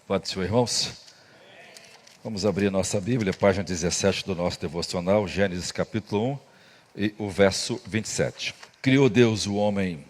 Pode ser, irmãos? Vamos abrir nossa Bíblia, página 17 do nosso devocional, Gênesis capítulo 1 e o verso 27. Criou Deus o homem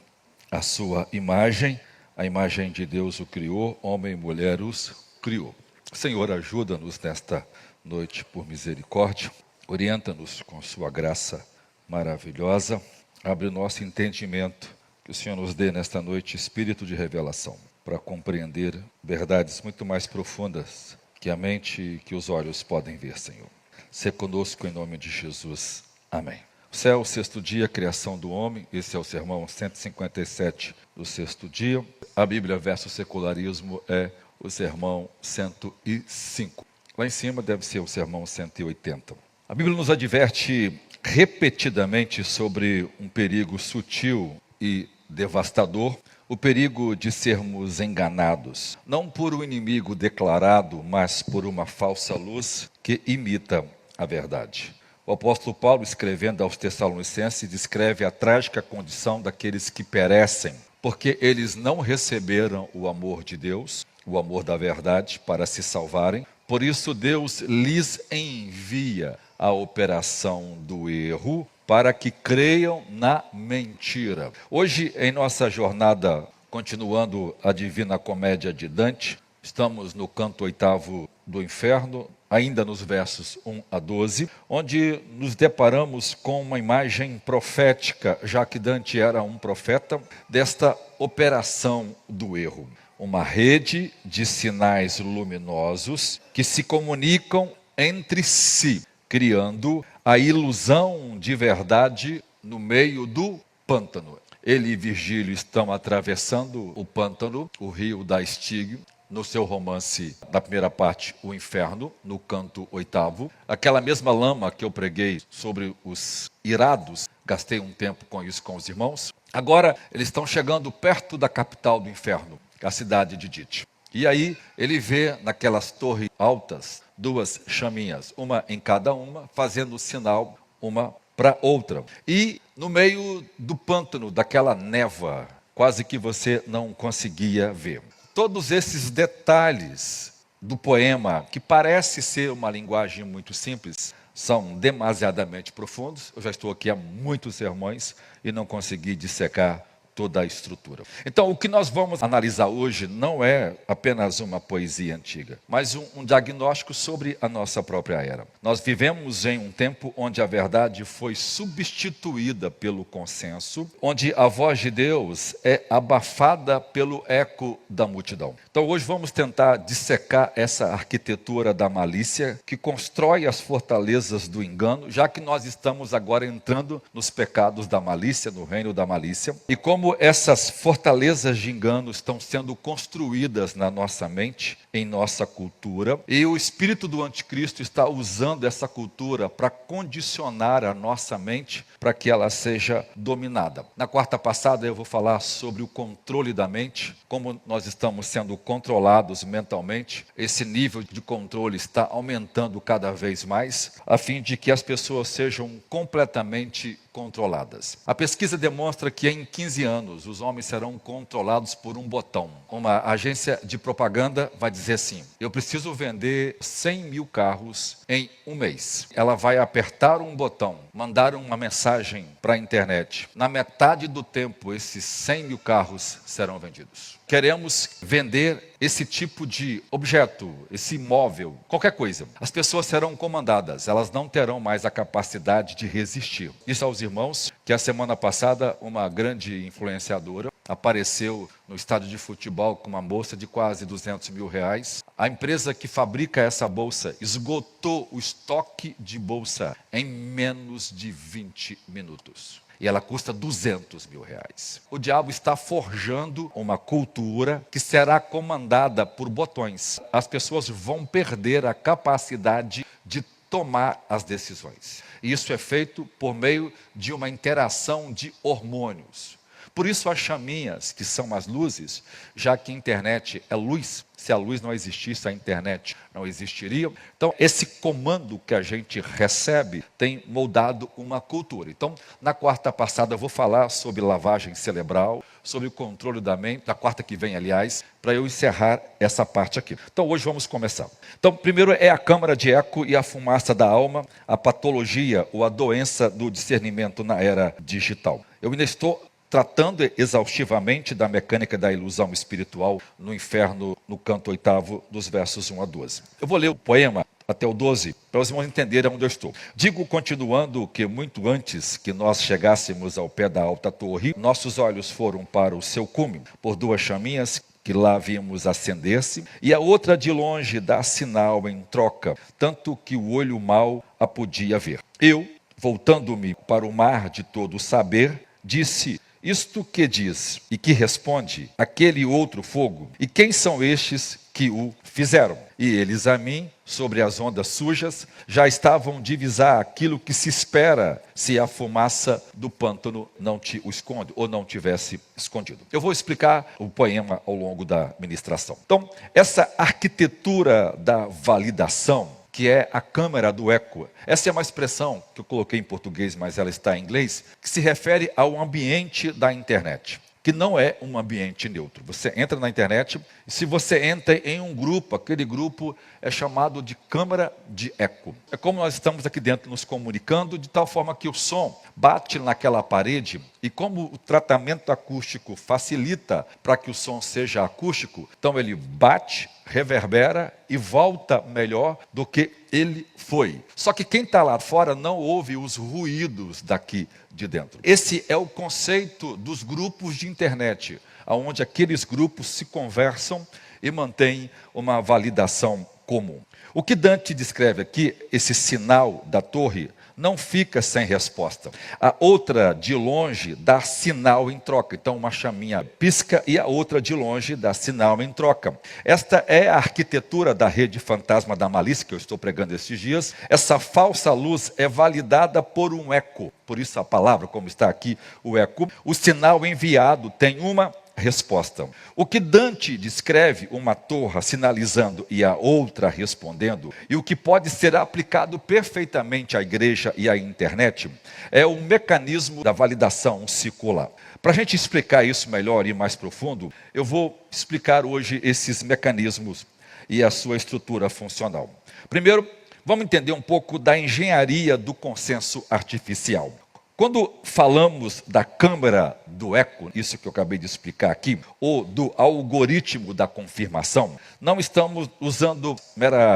à sua imagem, a imagem de Deus o criou, homem e mulher os criou. Senhor, ajuda-nos nesta noite por misericórdia, orienta-nos com sua graça maravilhosa, abre o nosso entendimento, que o Senhor nos dê nesta noite espírito de revelação, para compreender verdades muito mais profundas que a mente e que os olhos podem ver, Senhor. Sê conosco em nome de Jesus. Amém. O céu, sexto dia, criação do homem. Esse é o sermão 157 do sexto dia. A Bíblia versus secularismo é o sermão 105. Lá em cima deve ser o sermão 180. A Bíblia nos adverte repetidamente sobre um perigo sutil e devastador, o perigo de sermos enganados, não por um inimigo declarado, mas por uma falsa luz que imita a verdade. O apóstolo Paulo, escrevendo aos Tessalonicenses, descreve a trágica condição daqueles que perecem, porque eles não receberam o amor de Deus, o amor da verdade, para se salvarem. Por isso Deus lhes envia a operação do erro, para que creiam na mentira. Hoje, em nossa jornada, continuando a Divina Comédia de Dante, estamos no canto 8º do Inferno, ainda nos versos 1 a 12, onde nos deparamos com uma imagem profética, já que Dante era um profeta, desta operação do erro. Uma rede de sinais luminosos que se comunicam entre si, criando a ilusão de verdade no meio do pântano. Ele e Virgílio estão atravessando o pântano, o rio da Estígio, no seu romance, na primeira parte, O Inferno, no canto 8º. Aquela mesma lama que eu preguei sobre os irados, gastei um tempo com isso com os irmãos. Agora, eles estão chegando perto da capital do inferno, a cidade de Dite. E aí, ele vê naquelas torres altas, duas chaminhas, uma em cada uma, fazendo sinal uma para outra. E no meio do pântano, daquela névoa, quase que você não conseguia ver. Todos esses detalhes do poema, que parece ser uma linguagem muito simples, são demasiadamente profundos. Eu já estou aqui há muitos sermões e não consegui dissecar toda a estrutura. Então, o que nós vamos analisar hoje não é apenas uma poesia antiga, mas um diagnóstico sobre a nossa própria era. Nós vivemos em um tempo onde a verdade foi substituída pelo consenso, onde a voz de Deus é abafada pelo eco da multidão. Então, hoje vamos tentar dissecar essa arquitetura da malícia que constrói as fortalezas do engano, já que nós estamos agora entrando nos pecados da malícia, no reino da malícia, e como essas fortalezas de engano estão sendo construídas na nossa mente, em nossa cultura, e o espírito do anticristo está usando essa cultura para condicionar a nossa mente para que ela seja dominada. Na quarta passada eu vou falar sobre o controle da mente, como nós estamos sendo controlados mentalmente. Esse nível de controle está aumentando cada vez mais, a fim de que as pessoas sejam completamente controladas. A pesquisa demonstra que em 15 anos os homens serão controlados por um botão. Uma agência de propaganda vai dizer assim: eu preciso vender 100 mil carros em um mês. Ela vai apertar um botão, mandar uma mensagem para a internet. Na metade do tempo, esses 100 mil carros serão vendidos. Queremos vender esse tipo de objeto, esse imóvel, qualquer coisa. As pessoas serão comandadas, elas não terão mais a capacidade de resistir. Isso aos irmãos, que a semana passada uma grande influenciadora apareceu no estádio de futebol com uma bolsa de quase 200 mil reais. A empresa que fabrica essa bolsa esgotou o estoque de bolsa em menos de 20 minutos. E ela custa 200 mil reais. O diabo está forjando uma cultura que será comandada por botões. As pessoas vão perder a capacidade de tomar as decisões. E isso é feito por meio de uma interação de hormônios. Por isso as chaminhas, que são as luzes, já que a internet é luz, se a luz não existisse, a internet não existiria. Então, esse comando que a gente recebe tem moldado uma cultura. Então, na quarta passada eu vou falar sobre lavagem cerebral, sobre o controle da mente, na quarta que vem, aliás, para eu encerrar essa parte aqui. Então, hoje vamos começar. Então, primeiro é a câmara de eco e a fumaça da alma, a patologia ou a doença do discernimento na era digital. Eu ainda estou tratando exaustivamente da mecânica da ilusão espiritual no inferno, no canto 8º, dos versos 1 a 12. Eu vou ler o poema até o 12, para os irmãos entenderem onde eu estou. Digo, continuando, que muito antes que nós chegássemos ao pé da alta torre, nossos olhos foram para o seu cume, por duas chaminhas que lá vimos acender-se, e a outra de longe dá sinal em troca, tanto que o olho mau a podia ver. Eu, voltando-me para o mar de todo o saber, disse: isto que diz e que responde aquele outro fogo, e quem são estes que o fizeram? E eles a mim, sobre as ondas sujas, já estavam divisar aquilo que se espera se a fumaça do pântano não te o esconde, ou não tivesse escondido. Eu vou explicar o poema ao longo da ministração. Então, essa arquitetura da validação, que é a câmara do eco. Essa é uma expressão que eu coloquei em português, mas ela está em inglês, que se refere ao ambiente da internet, que não é um ambiente neutro. Você entra na internet e se você entra em um grupo, aquele grupo é chamado de câmara de eco. É como nós estamos aqui dentro nos comunicando, de tal forma que o som bate naquela parede e como o tratamento acústico facilita para que o som seja acústico, então ele bate, reverbera e volta melhor do que ele foi. Só que quem está lá fora não ouve os ruídos daqui de dentro. Esse é o conceito dos grupos de internet, onde aqueles grupos se conversam e mantêm uma validação comum. O que Dante descreve aqui, esse sinal da torre, não fica sem resposta. A outra de longe dá sinal em troca. Então uma chaminha pisca e a outra de longe dá sinal em troca. Esta é a arquitetura da rede fantasma da malícia que eu estou pregando esses dias. Essa falsa luz é validada por um eco. Por isso a palavra, como está aqui, o eco. O sinal enviado tem uma resposta. O que Dante descreve, uma torre sinalizando e a outra respondendo, e o que pode ser aplicado perfeitamente à igreja e à internet, é o mecanismo da validação circular. Para a gente explicar isso melhor e mais profundo, eu vou explicar hoje esses mecanismos e a sua estrutura funcional. Primeiro, vamos entender um pouco da engenharia do consenso artificial. Quando falamos da câmara do eco, isso que eu acabei de explicar aqui, ou do algoritmo da confirmação, não estamos usando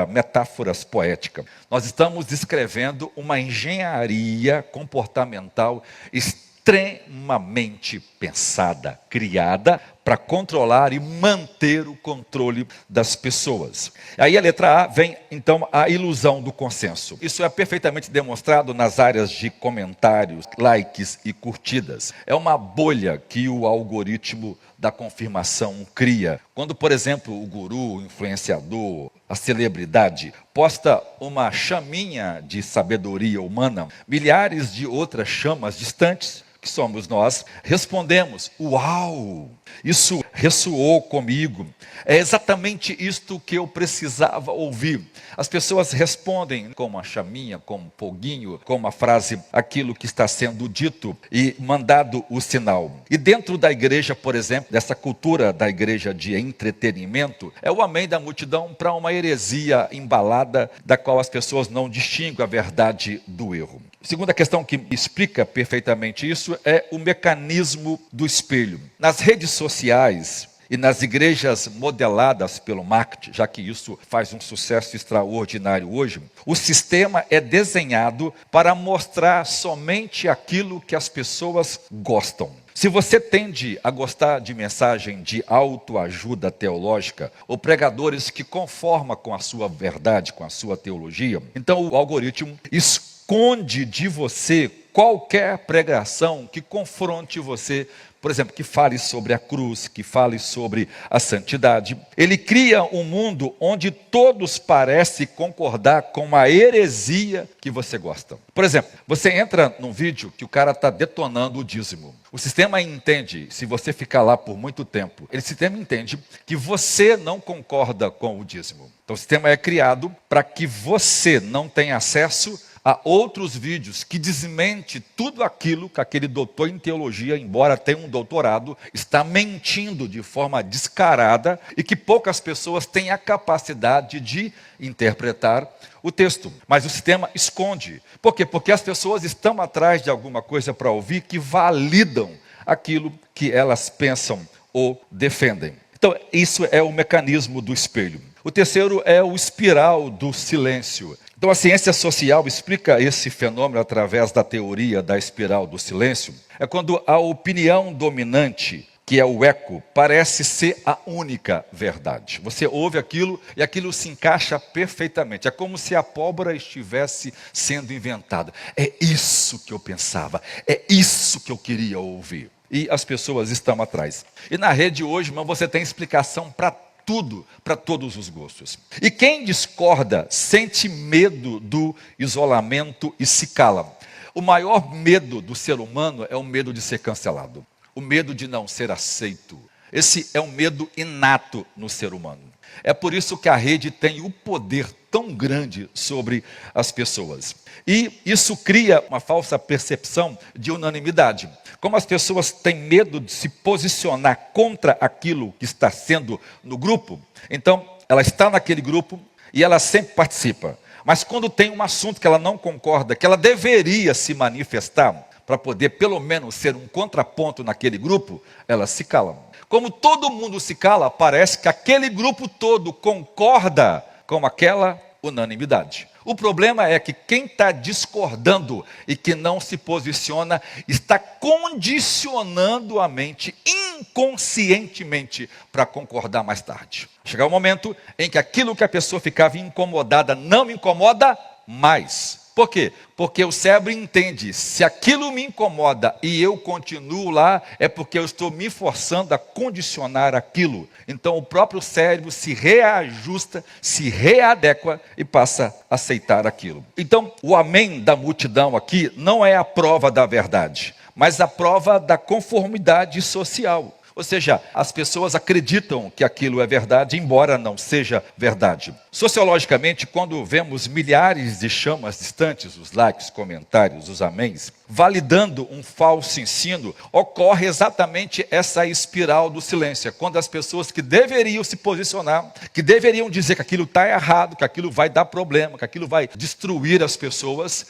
metáforas poéticas. Nós estamos descrevendo uma engenharia comportamental extremamente pensada, criada para controlar e manter o controle das pessoas. Aí a letra A vem, então, a ilusão do consenso. Isso é perfeitamente demonstrado nas áreas de comentários, likes e curtidas. É uma bolha que o algoritmo da confirmação cria. Quando, por exemplo, o guru, o influenciador, a celebridade, posta uma chaminha de sabedoria humana, milhares de outras chamas distantes, que somos nós, respondemos: uau, isso ressoou comigo, é exatamente isto que eu precisava ouvir. As pessoas respondem com uma chaminha, com um foguinho, com uma frase, aquilo que está sendo dito e mandado o sinal. E dentro da igreja, por exemplo, dessa cultura da igreja de entretenimento, é o amém da multidão para uma heresia embalada, da qual as pessoas não distinguem a verdade do erro. Segunda questão que explica perfeitamente isso é o mecanismo do espelho. Nas redes sociais e nas igrejas modeladas pelo marketing, já que isso faz um sucesso extraordinário hoje, o sistema é desenhado para mostrar somente aquilo que as pessoas gostam. Se você tende a gostar de mensagem de autoajuda teológica ou pregadores que conformam com a sua verdade, com a sua teologia, então o algoritmo esconde de você qualquer pregação que confronte você, por exemplo, que fale sobre a cruz, que fale sobre a santidade. Ele cria um mundo onde todos parecem concordar com a heresia que você gosta. Por exemplo, você entra num vídeo que o cara está detonando o dízimo. O sistema entende, se você ficar lá por muito tempo, o sistema entende que você não concorda com o dízimo. Então o sistema é criado para que você não tenha acesso a outros vídeos que desmente tudo aquilo que aquele doutor em teologia, embora tenha um doutorado, está mentindo de forma descarada e que poucas pessoas têm a capacidade de interpretar o texto. Mas o sistema esconde. Por quê? Porque as pessoas estão atrás de alguma coisa para ouvir que validam aquilo que elas pensam ou defendem. Então, isso é o mecanismo do espelho. O terceiro é o espiral do silêncio. Então, a ciência social explica esse fenômeno através da teoria da espiral do silêncio. É quando a opinião dominante, que é o eco, parece ser a única verdade. Você ouve aquilo e aquilo se encaixa perfeitamente. É como se a pólvora estivesse sendo inventada. É isso que eu pensava, é isso que eu queria ouvir. E as pessoas estão atrás. E na rede hoje, irmão, você tem explicação para tudo, para todos os gostos. E quem discorda sente medo do isolamento e se cala. O maior medo do ser humano é o medo de ser cancelado. O medo de não ser aceito. Esse é um medo inato no ser humano. É por isso que a rede tem o poder tão grande sobre as pessoas. E isso cria uma falsa percepção de unanimidade. Como as pessoas têm medo de se posicionar contra aquilo que está sendo no grupo, então ela está naquele grupo e ela sempre participa. Mas quando tem um assunto que ela não concorda, que ela deveria se manifestar, para poder pelo menos ser um contraponto naquele grupo, ela se cala. Como todo mundo se cala, parece que aquele grupo todo concorda com aquela unanimidade. O problema é que quem está discordando e que não se posiciona, está condicionando a mente inconscientemente para concordar mais tarde. Chegar o momento em que aquilo que a pessoa ficava incomodada não incomoda mais. Por quê? Porque o cérebro entende, se aquilo me incomoda e eu continuo lá, é porque eu estou me forçando a condicionar aquilo. Então o próprio cérebro se reajusta, se readequa e passa a aceitar aquilo. Então o amém da multidão aqui não é a prova da verdade, mas a prova da conformidade social. Ou seja, as pessoas acreditam que aquilo é verdade, embora não seja verdade. Sociologicamente, quando vemos milhares de chamas distantes, os likes, comentários, os améns, validando um falso ensino, ocorre exatamente essa espiral do silêncio. Quando as pessoas que deveriam se posicionar, que deveriam dizer que aquilo está errado, que aquilo vai dar problema, que aquilo vai destruir as pessoas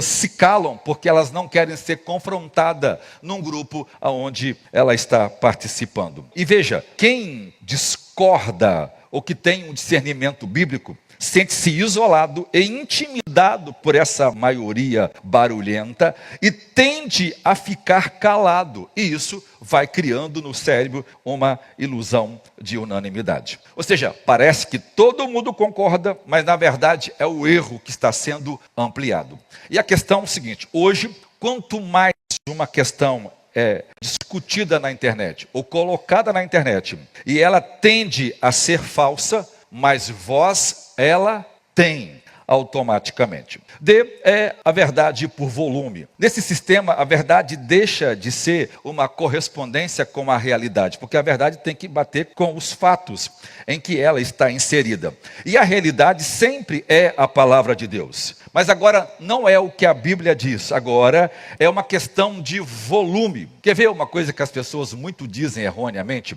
se calam porque elas não querem ser confrontadas num grupo onde ela está participando. E veja, quem discorda ou que tem um discernimento bíblico, sente-se isolado e intimidado por essa maioria barulhenta e tende a ficar calado. E isso vai criando no cérebro uma ilusão de unanimidade. Ou seja, parece que todo mundo concorda, mas na verdade é o erro que está sendo ampliado. E a questão é o seguinte, hoje, quanto mais uma questão é discutida na internet ou colocada na internet e ela tende a ser falsa, mas voz ela tem automaticamente. D é a verdade por volume. Nesse sistema, a verdade deixa de ser uma correspondência com a realidade, porque a verdade tem que bater com os fatos em que ela está inserida. E a realidade sempre é a palavra de Deus. Mas agora não é o que a Bíblia diz, agora é uma questão de volume. Quer ver uma coisa que as pessoas muito dizem erroneamente?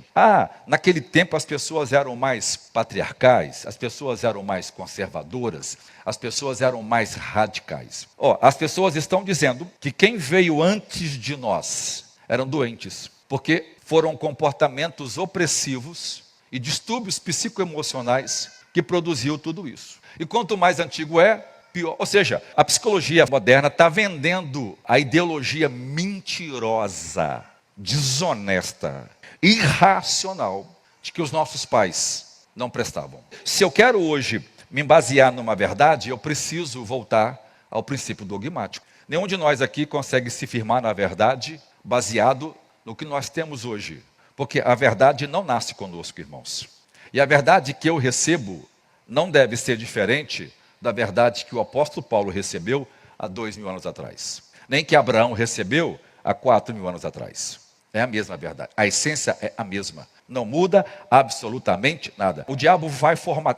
Naquele tempo as pessoas eram mais patriarcais, as pessoas eram mais conservadoras, as pessoas eram mais radicais. As pessoas estão dizendo que quem veio antes de nós eram doentes, porque foram comportamentos opressivos e distúrbios psicoemocionais que produziu tudo isso. E quanto mais antigo é, pior. Ou seja, a psicologia moderna está vendendo a ideologia mentirosa, desonesta, irracional de que os nossos pais não prestavam. Se eu quero hoje me basear numa verdade, eu preciso voltar ao princípio dogmático. Nenhum de nós aqui consegue se firmar na verdade baseado no que nós temos hoje. Porque a verdade não nasce conosco, irmãos. E a verdade que eu recebo não deve ser diferente da verdade que o apóstolo Paulo recebeu há 2000 anos atrás. Nem que Abraão recebeu há 4000 anos atrás. É a mesma verdade. A essência é a mesma. Não muda absolutamente nada. O diabo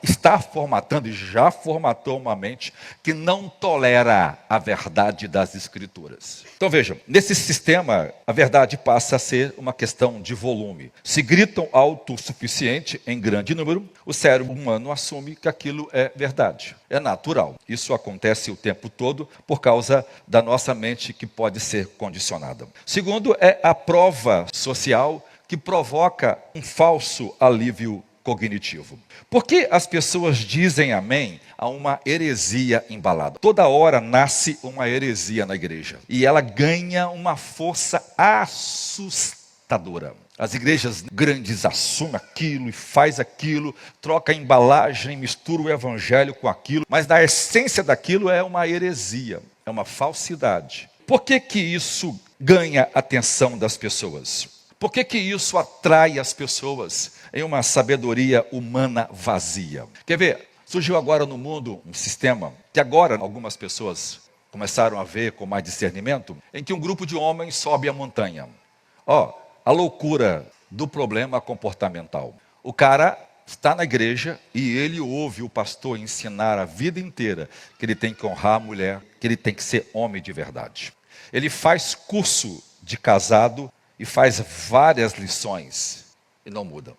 está formatando e já formatou uma mente que não tolera a verdade das Escrituras. Então vejam, nesse sistema, a verdade passa a ser uma questão de volume. Se gritam alto o suficiente, em grande número, o cérebro humano assume que aquilo é verdade. É natural. Isso acontece o tempo todo por causa da nossa mente que pode ser condicionada. Segundo, é a prova social que provoca um falso alívio cognitivo. Por que as pessoas dizem amém a uma heresia embalada? Toda hora nasce uma heresia na igreja e ela ganha uma força assustadora. As igrejas grandes assumem aquilo e faz aquilo, troca a embalagem, mistura o evangelho com aquilo, mas na essência daquilo é uma heresia, é uma falsidade. Por que que isso ganha a atenção das pessoas? Por que que isso atrai as pessoas em uma sabedoria humana vazia? Quer ver? Surgiu agora no mundo um sistema que agora algumas pessoas começaram a ver com mais discernimento, em que um grupo de homens sobe a montanha. A loucura do problema comportamental. O cara está na igreja e ele ouve o pastor ensinar a vida inteira que ele tem que honrar a mulher, que ele tem que ser homem de verdade. Ele faz curso de casado e faz várias lições e não muda.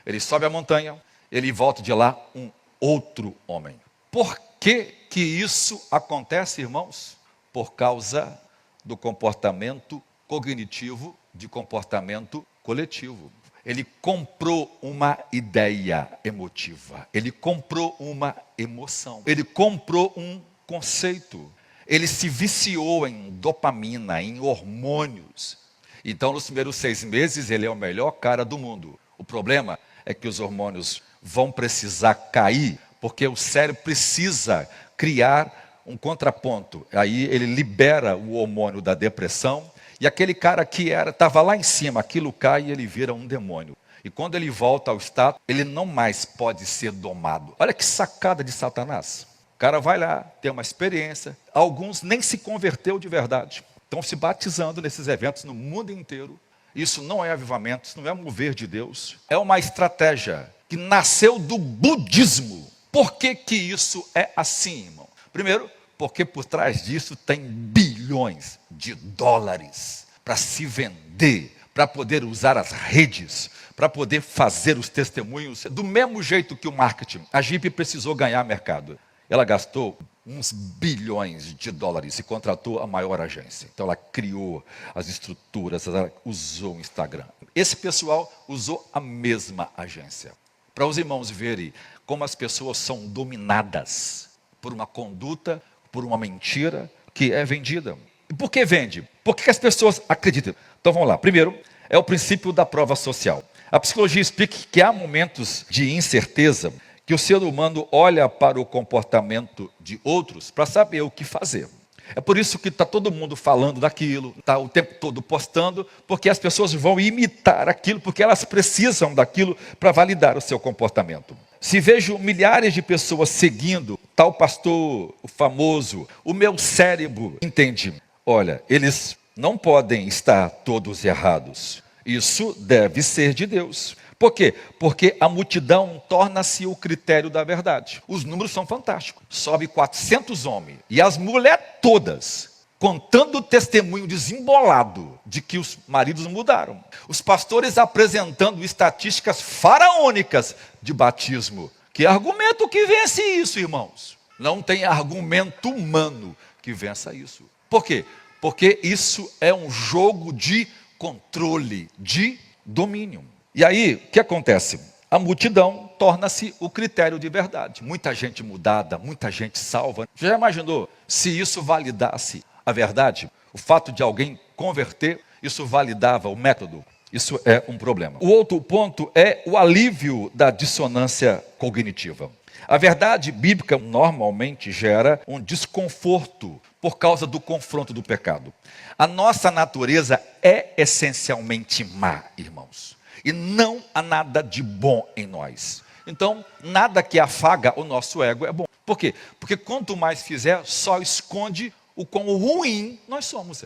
Ele sobe a montanha, ele volta de lá um outro homem. Por que que isso acontece, irmãos? Por causa do comportamento cognitivo de comportamento coletivo. Ele comprou uma ideia emotiva, ele comprou uma emoção, ele comprou um conceito, ele se viciou em dopamina, em hormônios. Então, nos primeiros 6 meses, ele é o melhor cara do mundo. O problema é que os hormônios vão precisar cair, porque o cérebro precisa criar um contraponto. Aí ele libera o hormônio da depressão, e aquele cara que estava lá em cima, aquilo cai e ele vira um demônio. E quando ele volta ao estado, ele não mais pode ser domado. Olha que sacada de Satanás. O cara vai lá, tem uma experiência, alguns nem se converteu de verdade. Estão se batizando nesses eventos no mundo inteiro. Isso não é avivamento, isso não é mover de Deus. É uma estratégia que nasceu do budismo. Por que que isso é assim, irmão? Primeiro, porque por trás disso tem bilhões de dólares para se vender, para poder usar as redes, para poder fazer os testemunhos. Do mesmo jeito que o marketing, a Jeep precisou ganhar mercado. Ela gastou uns bilhões de dólares e contratou a maior agência. Então ela criou as estruturas, ela usou o Instagram. Esse pessoal usou a mesma agência. Para os irmãos verem como as pessoas são dominadas por uma conduta, por uma mentira que é vendida. E por que vende? Por que as pessoas acreditam? Então vamos lá. Primeiro, é o princípio da prova social. A psicologia explica que há momentos de incerteza que o ser humano olha para o comportamento de outros para saber o que fazer. É por isso que está todo mundo falando daquilo, está o tempo todo postando, porque as pessoas vão imitar aquilo, porque elas precisam daquilo para validar o seu comportamento. Se vejo milhares de pessoas seguindo tal pastor, o famoso, o meu cérebro entende, olha, eles não podem estar todos errados. Isso deve ser de Deus. Por quê? Porque a multidão torna-se o critério da verdade. Os números são fantásticos. Sobe 400 homens e as mulheres todas contando o testemunho desembolado de que os maridos mudaram. Os pastores apresentando estatísticas faraônicas de batismo. Que argumento que vence isso, irmãos? Não tem argumento humano que vença isso. Por quê? Porque isso é um jogo de controle, de domínio. E aí, o que acontece? A multidão torna-se o critério de verdade. Muita gente mudada, muita gente salva. Você já imaginou se isso validasse a verdade? O fato de alguém converter, isso validava o método? Isso é um problema. O outro ponto é o alívio da dissonância cognitiva. A verdade bíblica normalmente gera um desconforto por causa do confronto do pecado. A nossa natureza é essencialmente má, irmãos. E não há nada de bom em nós. Então, nada que afaga o nosso ego é bom. Por quê? Porque quanto mais fizer, só esconde o quão ruim nós somos.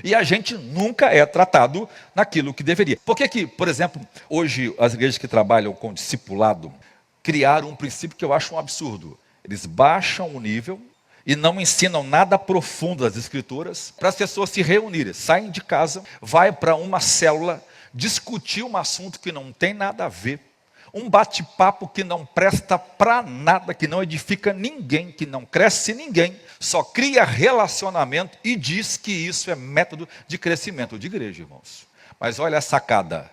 E a gente nunca é tratado naquilo que deveria. Por que, por exemplo, hoje as igrejas que trabalham com discipulado criaram um princípio que eu acho um absurdo. Eles baixam o nível e não ensinam nada profundo das Escrituras para as pessoas se reunirem. Saem de casa, vai para uma célula, discutir um assunto que não tem nada a ver, um bate-papo que não presta para nada, que não edifica ninguém, que não cresce ninguém, só cria relacionamento e diz que isso é método de crescimento de igreja, irmãos. Mas olha a sacada,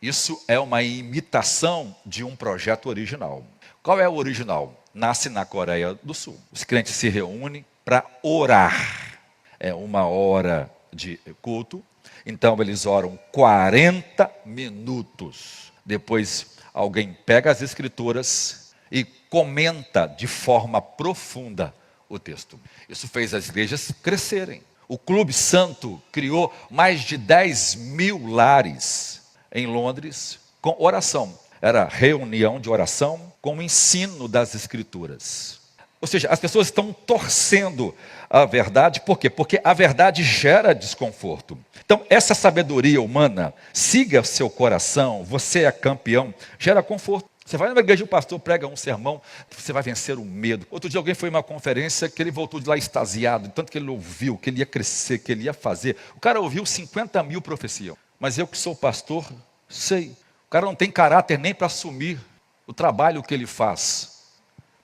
isso é uma imitação de um projeto original. Qual é o original? Nasce na Coreia do Sul. Os crentes se reúnem para orar. É uma hora de culto. Então eles oram 40 minutos. Depois alguém pega as Escrituras e comenta de forma profunda o texto. Isso fez as igrejas crescerem. O Clube Santo criou mais de 10 mil lares em Londres com oração. Era reunião de oração com o ensino das Escrituras. Ou seja, as pessoas estão torcendo a verdade. Por quê? Porque a verdade gera desconforto. Então, essa sabedoria humana, siga seu coração, você é campeão, gera conforto. Você vai na igreja, o pastor prega um sermão, você vai vencer o medo. Outro dia alguém foi em uma conferência que ele voltou de lá extasiado, tanto que ele ouviu, que ele ia crescer, que ele ia fazer. O cara ouviu 50 mil profecias. Mas eu que sou pastor, sei. O cara não tem caráter nem para assumir o trabalho que ele faz.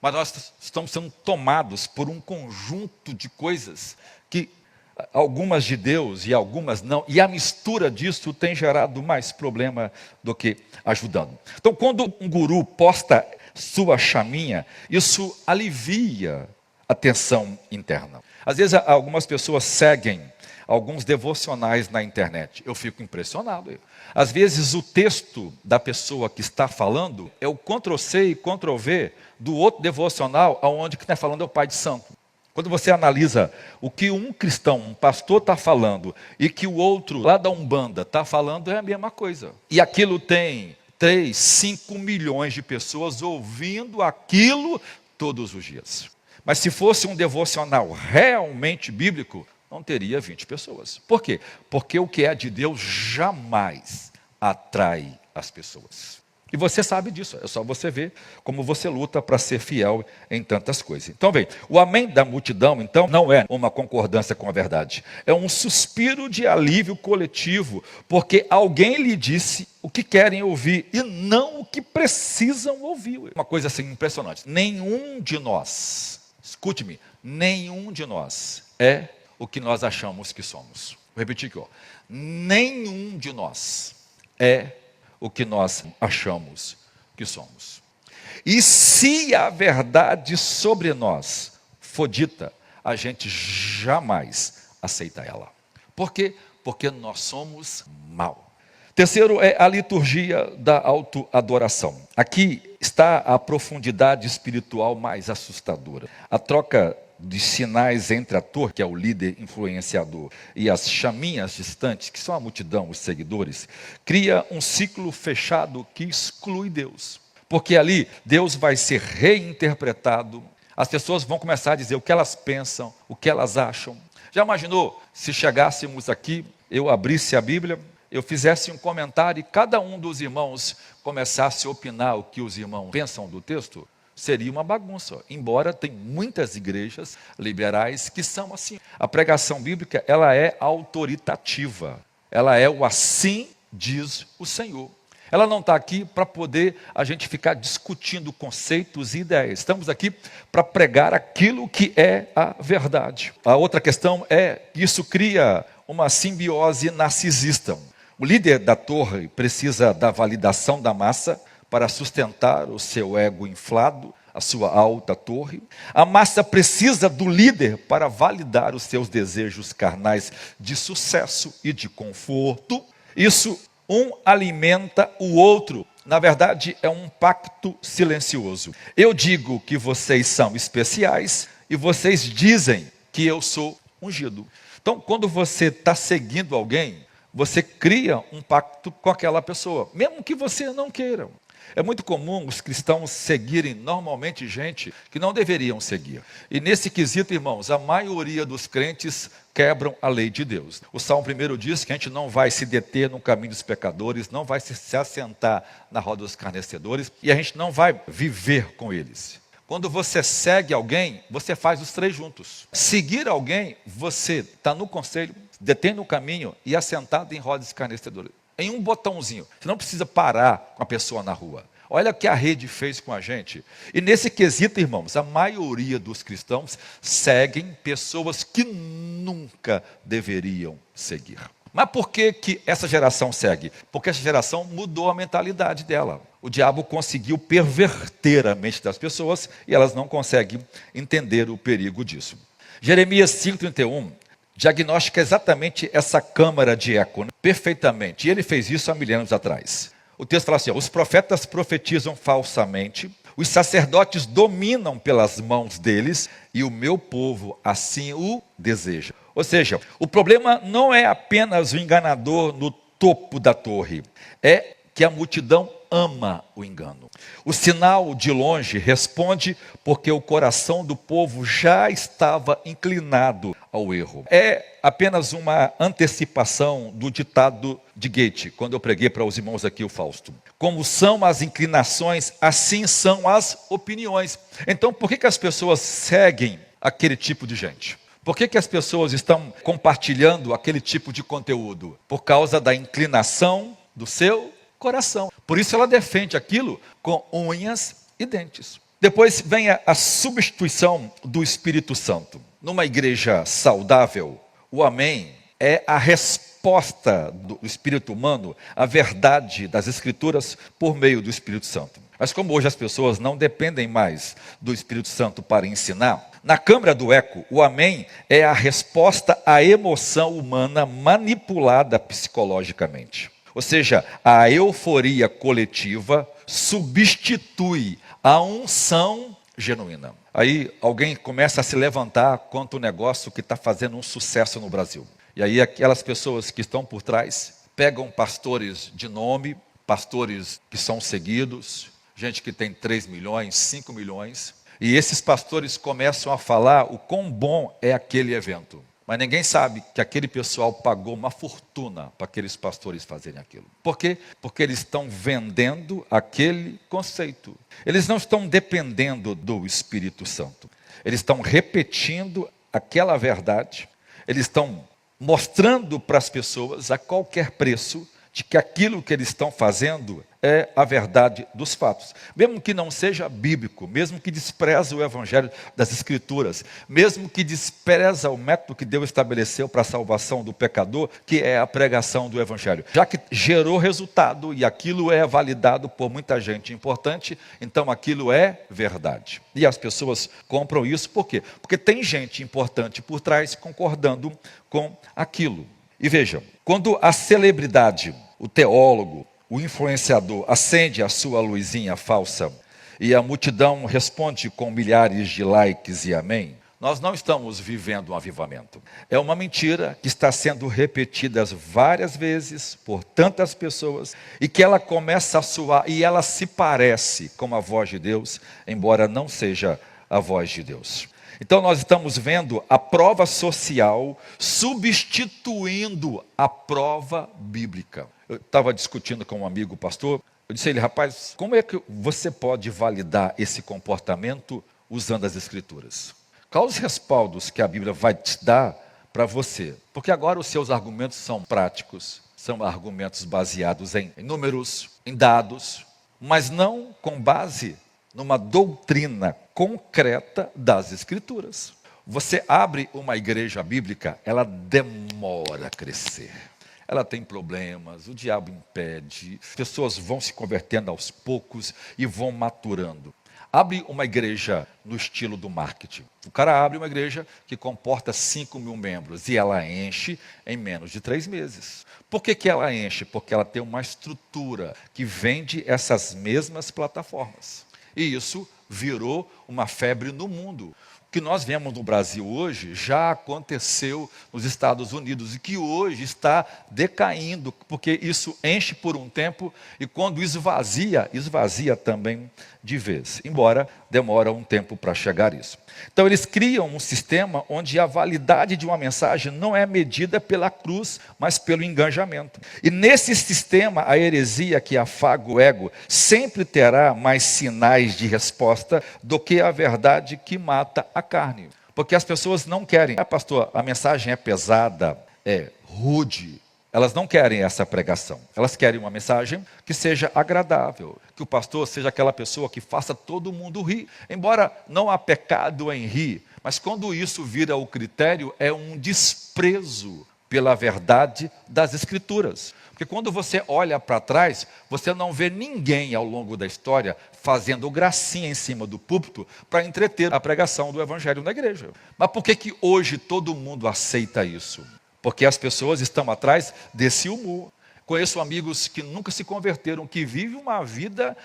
Mas nós estamos sendo tomados por um conjunto de coisas que algumas de Deus e algumas não. E a mistura disso tem gerado mais problema do que ajudando. Então, quando um guru posta sua chaminha, isso alivia a tensão interna. Às vezes, algumas pessoas seguem alguns devocionais na internet. Eu fico impressionado. Às vezes o texto da pessoa que está falando é o Ctrl+C e Ctrl+V do outro devocional, onde quem está falando é o Pai de Santo. Quando você analisa o que um cristão, um pastor está falando e que o outro lá da Umbanda está falando, é a mesma coisa. E aquilo tem 3, 5 milhões de pessoas ouvindo aquilo todos os dias. Mas se fosse um devocional realmente bíblico, não teria 20 pessoas. Por quê? Porque o que é de Deus jamais atrai as pessoas. E você sabe disso, é só você ver como você luta para ser fiel em tantas coisas. Então, bem, o amém da multidão, então, não é uma concordância com a verdade. É um suspiro de alívio coletivo, porque alguém lhe disse o que querem ouvir e não o que precisam ouvir. Uma coisa assim impressionante. Nenhum de nós, escute-me, nenhum de nós é o que nós achamos que somos. Vou repetir aqui, ó. Nenhum de nós é o que nós achamos que somos. E se a verdade sobre nós for dita, a gente jamais aceita ela. Por quê? Porque nós somos mal. Terceiro é a liturgia da autoadoração. Aqui está a profundidade espiritual mais assustadora. A troca de sinais entre a torre, que é o líder influenciador, e as chaminhas distantes, que são a multidão, os seguidores, cria um ciclo fechado que exclui Deus. Porque ali Deus vai ser reinterpretado, as pessoas vão começar a dizer o que elas pensam, o que elas acham. Já imaginou se chegássemos aqui, eu abrisse a Bíblia, eu fizesse um comentário e cada um dos irmãos começasse a opinar o que os irmãos pensam do texto? Seria uma bagunça, embora tem muitas igrejas liberais que são assim. A pregação bíblica, ela é autoritativa, ela é o assim diz o Senhor. Ela não está aqui para poder a gente ficar discutindo conceitos e ideias. Estamos aqui para pregar aquilo que é a verdade. A outra questão é que isso cria uma simbiose narcisista. O líder da torre precisa da validação da massa para sustentar o seu ego inflado, a sua alta torre. A massa precisa do líder para validar os seus desejos carnais de sucesso e de conforto. Isso um alimenta o outro na verdade, é um pacto silencioso. Eu digo que vocês são especiais e vocês dizem que eu sou ungido. Então, quando você está seguindo alguém, você cria um pacto com aquela pessoa, mesmo que você não queira. É muito comum os cristãos seguirem normalmente gente que não deveriam seguir. E nesse quesito, irmãos, a maioria dos crentes quebram a lei de Deus. O Salmo 1 diz que a gente não vai se deter no caminho dos pecadores, não vai se assentar na roda dos escarnecedores e a gente não vai viver com eles. Quando você segue alguém, você faz os três juntos. Seguir alguém, você está no conselho, detém no caminho e assentado em rodas escarnecedoras. Em um botãozinho. Você não precisa parar com a pessoa na rua. Olha o que a rede fez com a gente. E nesse quesito, irmãos, a maioria dos cristãos seguem pessoas que nunca deveriam seguir. Mas por que essa geração segue? Porque essa geração mudou a mentalidade dela. O diabo conseguiu perverter a mente das pessoas e elas não conseguem entender o perigo disso. Jeremias 5,31 diagnostica exatamente essa câmara de eco, perfeitamente. E ele fez isso há milênios atrás. O texto fala assim, os profetas profetizam falsamente, os sacerdotes dominam pelas mãos deles, e o meu povo assim o deseja. Ou seja, o problema não é apenas o enganador no topo da torre, é que a multidão ama o engano. O sinal de longe responde porque o coração do povo já estava inclinado ao erro. É apenas uma antecipação do ditado de Goethe, quando eu preguei para os irmãos aqui o Fausto. Como são as inclinações, assim são as opiniões. Então, por que as pessoas seguem aquele tipo de gente? Por que as pessoas estão compartilhando aquele tipo de conteúdo? Por causa da inclinação do seu coração. Por isso ela defende aquilo com unhas e dentes. Depois vem a substituição do Espírito Santo. Numa igreja saudável, o amém é a resposta do espírito humano à verdade das Escrituras por meio do Espírito Santo. Mas como hoje as pessoas não dependem mais do Espírito Santo para ensinar, na câmara do eco, o amém é a resposta à emoção humana manipulada psicologicamente. Ou seja, a euforia coletiva substitui a unção genuína. Aí alguém começa a se levantar contra o negócio que está fazendo um sucesso no Brasil. E aí aquelas pessoas que estão por trás pegam pastores de nome, pastores que são seguidos, gente que tem 3 milhões, 5 milhões, e esses pastores começam a falar o quão bom é aquele evento. Mas ninguém sabe que aquele pessoal pagou uma fortuna para aqueles pastores fazerem aquilo. Por quê? Porque eles estão vendendo aquele conceito. Eles não estão dependendo do Espírito Santo. Eles estão repetindo aquela verdade. Eles estão mostrando para as pessoas a qualquer preço de que aquilo que eles estão fazendo é a verdade dos fatos. Mesmo que não seja bíblico, mesmo que despreza o evangelho das Escrituras, mesmo que despreza o método que Deus estabeleceu para a salvação do pecador, que é a pregação do evangelho. Já que gerou resultado e aquilo é validado por muita gente importante, então aquilo é verdade. E as pessoas compram isso por quê? Porque tem gente importante por trás concordando com aquilo. E vejam, quando a celebridade, o teólogo, o influenciador acende a sua luzinha falsa e a multidão responde com milhares de likes e amém, nós não estamos vivendo um avivamento. É uma mentira que está sendo repetida várias vezes por tantas pessoas e que ela começa a soar e ela se parece com a voz de Deus, embora não seja a voz de Deus. Então nós estamos vendo a prova social substituindo a prova bíblica. Eu estava discutindo com um amigo pastor, eu disse a ele, rapaz, como é que você pode validar esse comportamento usando as Escrituras? Quais os respaldos que a Bíblia vai te dar para você? Porque agora os seus argumentos são práticos, são argumentos baseados em números, em dados, mas não com base numa doutrina concreta das Escrituras. Você abre uma igreja bíblica, ela demora a crescer. Ela tem problemas, o diabo impede, as pessoas vão se convertendo aos poucos e vão maturando. Abre uma igreja no estilo do marketing. O cara abre uma igreja que comporta 5.000 membros e ela enche em menos de 3 meses. Por que ela enche? Porque ela tem uma estrutura que vende essas mesmas plataformas. E isso virou uma febre no mundo. O que nós vemos no Brasil hoje já aconteceu nos Estados Unidos e que hoje está decaindo, porque isso enche por um tempo e quando esvazia, esvazia também de vez, embora demora um tempo para chegar isso. Então eles criam um sistema onde a validade de uma mensagem não é medida pela cruz, mas pelo engajamento. E nesse sistema, a heresia que afaga o ego sempre terá mais sinais de resposta do que a verdade que mata a carne. Porque as pessoas não querem, pastor, a mensagem é pesada, é rude. Elas não querem essa pregação. Elas querem uma mensagem que seja agradável, que o pastor seja aquela pessoa que faça todo mundo rir. Embora não há pecado em rir, mas quando isso vira o critério, é um desprezo pela verdade das Escrituras. Porque quando você olha para trás, você não vê ninguém ao longo da história fazendo gracinha em cima do púlpito para entreter a pregação do evangelho na igreja. Mas por que hoje todo mundo aceita isso? Porque as pessoas estão atrás desse humor. Conheço amigos que nunca se converteram, que vivem uma vida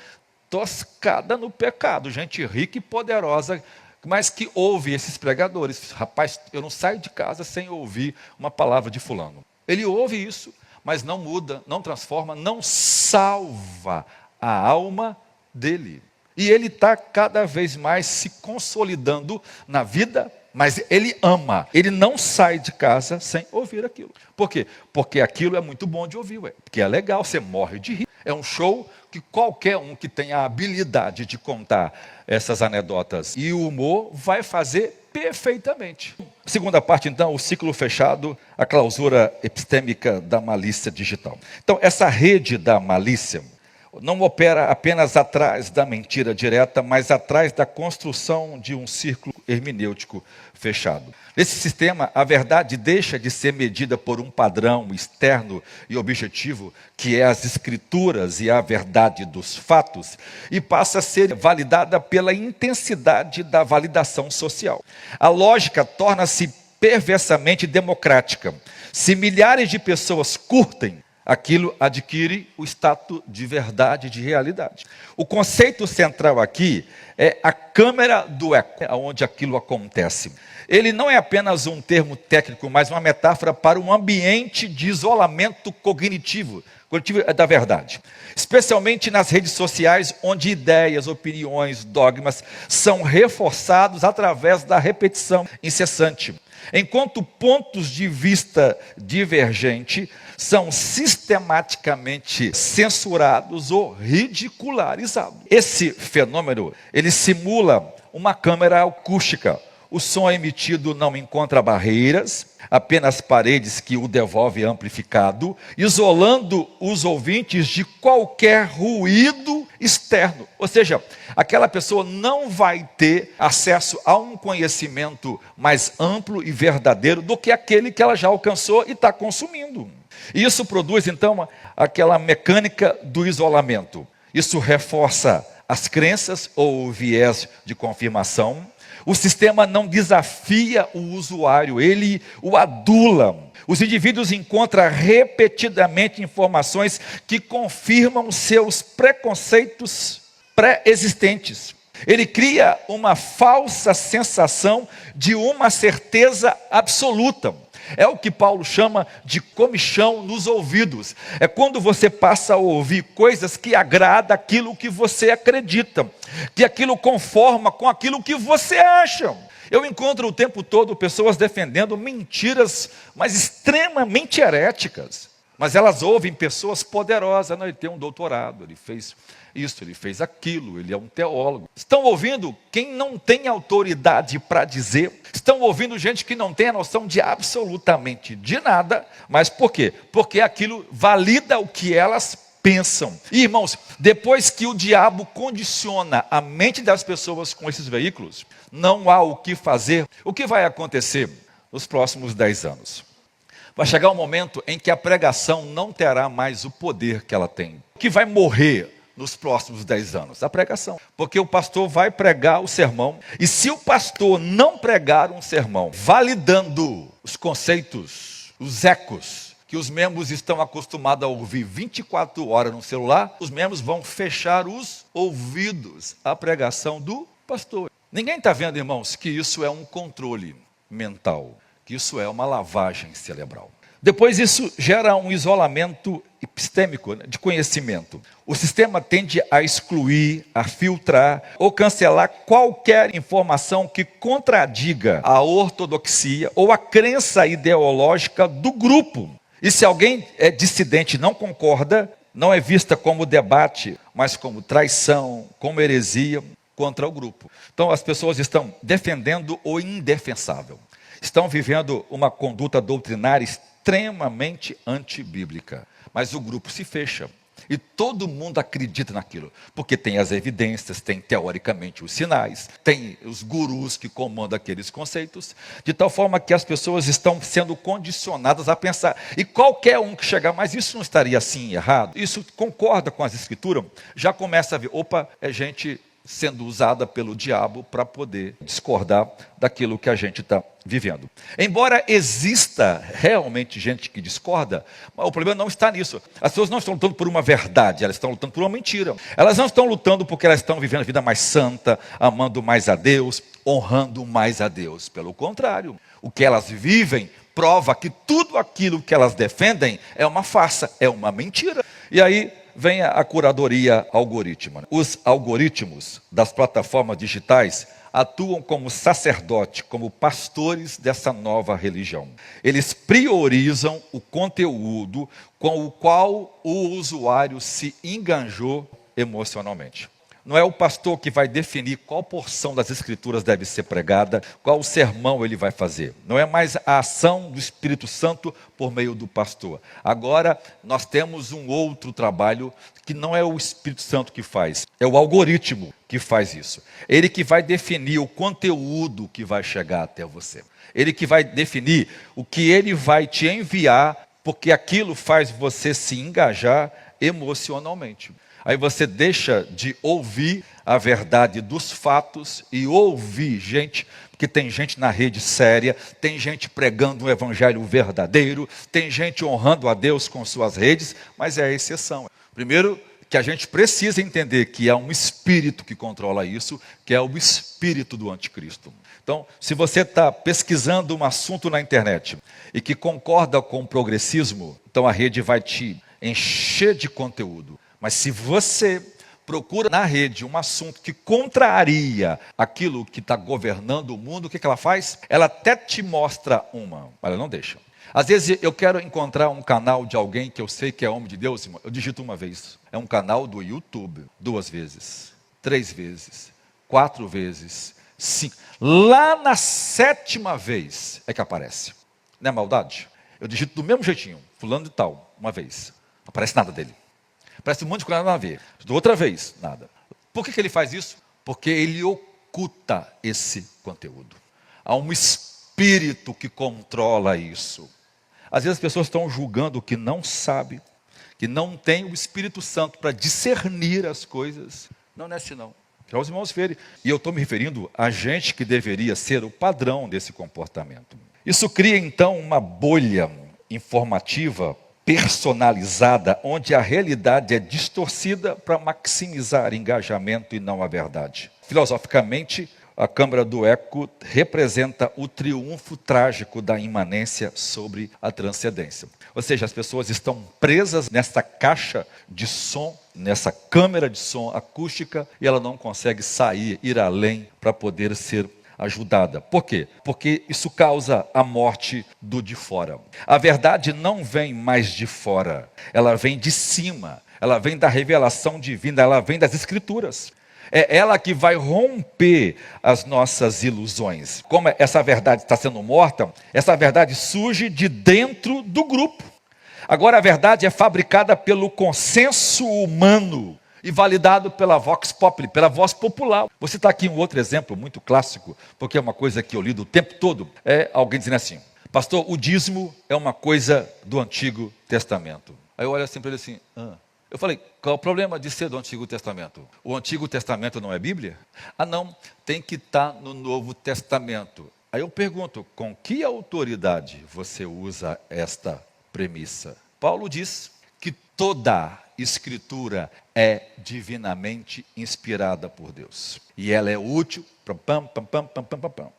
toscada no pecado. Gente rica e poderosa, mas que ouve esses pregadores. Rapaz, eu não saio de casa sem ouvir uma palavra de fulano. Ele ouve isso, mas não muda, não transforma, não salva a alma dele. E ele está cada vez mais se consolidando na vida, mas ele ama, ele não sai de casa sem ouvir aquilo. Por quê? Porque aquilo é muito bom de ouvir, porque é legal, você morre de rir. É um show que qualquer um que tenha a habilidade de contar essas anedotas e o humor vai fazer perfeitamente. Segunda parte, então, o ciclo fechado, a clausura epistêmica da malícia digital. Então, essa rede da malícia não opera apenas atrás da mentira direta, mas atrás da construção de um círculo hermenêutico fechado. Nesse sistema, a verdade deixa de ser medida por um padrão externo e objetivo, que é as Escrituras e a verdade dos fatos, e passa a ser validada pela intensidade da validação social. A lógica torna-se perversamente democrática. Se milhares de pessoas curtem, aquilo adquire o status de verdade, de realidade. O conceito central aqui é a câmera do eco, onde aquilo acontece. Ele não é apenas um termo técnico, mas uma metáfora para um ambiente de isolamento cognitivo. Cognitivo é da verdade. Especialmente nas redes sociais, onde ideias, opiniões, dogmas são reforçados através da repetição incessante. Enquanto pontos de vista divergentes são sistematicamente censurados ou ridicularizados. Esse fenômeno, ele simula uma câmera acústica. O som emitido não encontra barreiras, apenas paredes que o devolvem amplificado, isolando os ouvintes de qualquer ruído externo. Ou seja, aquela pessoa não vai ter acesso a um conhecimento mais amplo e verdadeiro do que aquele que ela já alcançou e está consumindo. E isso produz, então, aquela mecânica do isolamento. Isso reforça as crenças ou o viés de confirmação. O sistema não desafia o usuário, ele o adula. Os indivíduos encontram repetidamente informações que confirmam seus preconceitos pré-existentes. Ele cria uma falsa sensação de uma certeza absoluta. É o que Paulo chama de comichão nos ouvidos. É quando você passa a ouvir coisas que agradam aquilo que você acredita, que aquilo conforma com aquilo que você acha. Eu encontro o tempo todo pessoas defendendo mentiras, mas extremamente heréticas. Mas elas ouvem pessoas poderosas. Não, ele tem um doutorado, ele fez isso, ele fez aquilo, ele é um teólogo. Estão ouvindo quem não tem autoridade para dizer. Estão ouvindo gente que não tem a noção de absolutamente de nada. Mas por quê? Porque aquilo valida o que elas pensam. E, irmãos, depois que o diabo condiciona a mente das pessoas com esses veículos, não há o que fazer. O que vai acontecer nos próximos 10 anos? Vai chegar um momento em que a pregação não terá mais o poder que ela tem. O que vai morrer nos próximos 10 anos? A pregação. Porque o pastor vai pregar o sermão, e se o pastor não pregar um sermão validando os conceitos, os ecos, que os membros estão acostumados a ouvir 24 horas no celular, os membros vão fechar os ouvidos à pregação do pastor. Ninguém está vendo, irmãos, que isso é um controle mental, que isso é uma lavagem cerebral. Depois isso gera um isolamento epistêmico, de conhecimento. O sistema tende a excluir, a filtrar ou cancelar qualquer informação que contradiga a ortodoxia ou a crença ideológica do grupo. E se alguém é dissidente e não concorda, não é vista como debate, mas como traição, como heresia contra o grupo. Então as pessoas estão defendendo o indefensável. Estão vivendo uma conduta doutrinária extremamente antibíblica. Mas o grupo se fecha. E todo mundo acredita naquilo. Porque tem as evidências, tem teoricamente os sinais, tem os gurus que comandam aqueles conceitos. De tal forma que as pessoas estão sendo condicionadas a pensar. E qualquer um que chegar, mas isso não estaria assim errado? Isso concorda com as escrituras? Já começa a ver, opa, é gente sendo usada pelo diabo para poder discordar daquilo que a gente está vivendo. Embora exista realmente gente que discorda, o problema não está nisso. As pessoas não estão lutando por uma verdade, elas estão lutando por uma mentira. Elas não estão lutando porque elas estão vivendo a vida mais santa, amando mais a Deus, honrando mais a Deus. Pelo contrário, o que elas vivem prova que tudo aquilo que elas defendem é uma farsa, é uma mentira. E aí vem a curadoria algorítmica. Os algoritmos das plataformas digitais atuam como sacerdote, como pastores dessa nova religião. Eles priorizam o conteúdo com o qual o usuário se enganjou emocionalmente. Não é o pastor que vai definir qual porção das escrituras deve ser pregada, qual sermão ele vai fazer. Não é mais a ação do Espírito Santo por meio do pastor. Agora nós temos um outro trabalho que não é o Espírito Santo que faz, é o algoritmo que faz isso. Ele que vai definir o conteúdo que vai chegar até você. Ele que vai definir o que ele vai te enviar, porque aquilo faz você se engajar emocionalmente. Aí você deixa de ouvir a verdade dos fatos e ouvir gente, porque tem gente na rede séria, tem gente pregando um evangelho verdadeiro, tem gente honrando a Deus com suas redes, mas é a exceção. Primeiro, que a gente precisa entender que é um espírito que controla isso, que é o espírito do anticristo. Então, se você está pesquisando um assunto na internet e que concorda com o progressismo, então a rede vai te encher de conteúdo. Mas se você procura na rede um assunto que contraria aquilo que está governando o mundo, o que ela faz? Ela até te mostra uma, mas ela não deixa. Às vezes eu quero encontrar um canal de alguém que eu sei que é homem de Deus, irmão, eu digito uma vez. É um canal do YouTube, 2 vezes, 3 vezes, 4 vezes, 5. Lá na 7ª vez é que aparece. Não é maldade? Eu digito do mesmo jeitinho, fulano de tal, uma vez. Não aparece nada dele. Parece um monte de coisa nada a ver. Outra vez, nada. Por que ele faz isso? Porque ele oculta esse conteúdo. Há um espírito que controla isso. Às vezes as pessoas estão julgando que não sabe, que não tem o Espírito Santo para discernir as coisas. Não é assim não. Para os irmãos verem. E eu estou me referindo a gente que deveria ser o padrão desse comportamento. Isso cria então uma bolha informativa personalizada, onde a realidade é distorcida para maximizar engajamento e não a verdade. Filosoficamente, a Câmara do Eco representa o triunfo trágico da imanência sobre a transcendência. Ou seja, as pessoas estão presas nessa caixa de som, nessa câmera de som acústica, e ela não consegue sair, ir além para poder ser ajudada. Por quê? Porque isso causa a morte do de fora. A verdade não vem mais de fora, ela vem de cima, ela vem da revelação divina, ela vem das escrituras. É ela que vai romper as nossas ilusões. Como essa verdade está sendo morta, essa verdade surge de dentro do grupo. Agora a verdade é fabricada pelo consenso humano e validado pela vox populi, pela voz popular. Vou citar aqui um outro exemplo muito clássico, porque é uma coisa que eu lido o tempo todo. É alguém dizendo assim: pastor, o dízimo é uma coisa do Antigo Testamento. Aí eu olho assim para ele assim, Eu falei, qual é o problema de ser do Antigo Testamento? O Antigo Testamento não é Bíblia? Ah, não, tem que estar no Novo Testamento. Aí eu pergunto, com que autoridade você usa esta premissa? Paulo diz que toda Escritura é divinamente inspirada por Deus. E ela é útil.